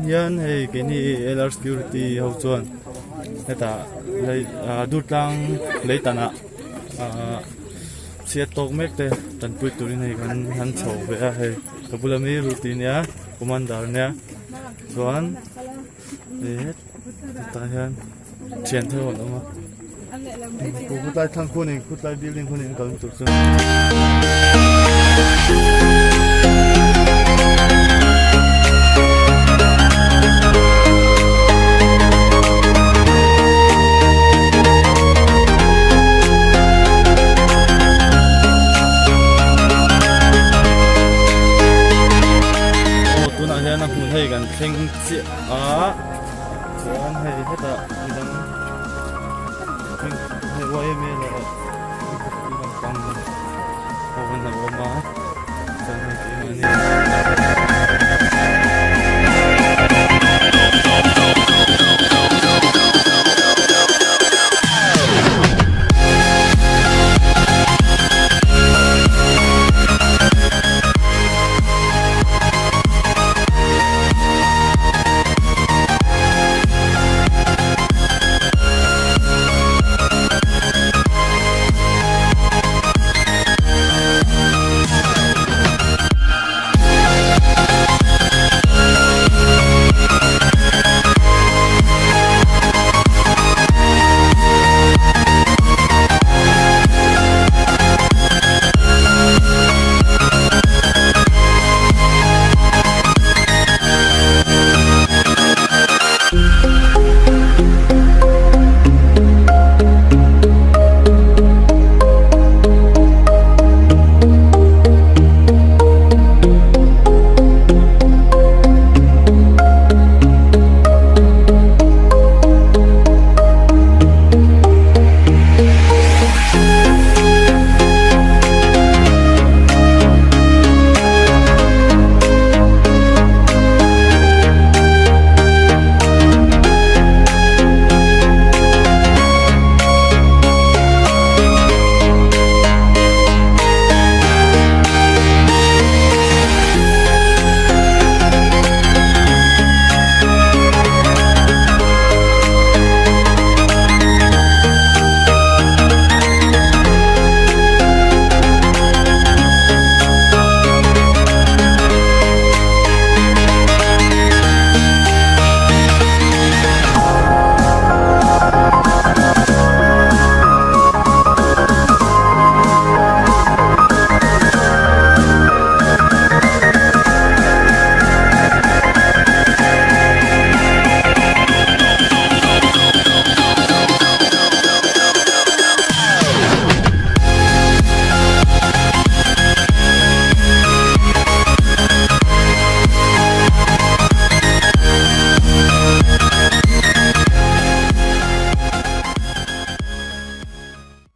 hian hei ke ni LR security ho chuan heta lei dutlang leitana sia tok mek te tan pui turin hei kan han chho be a hei kabulami routine ya commander nya chuan ta hian chen thơ hon oma ku lai thang khu ni ku lai building khu ni kan tu chu na hmun hei kan thleng chi a chuan hei heta midang hei YML a pang ho kan na oma chuan hei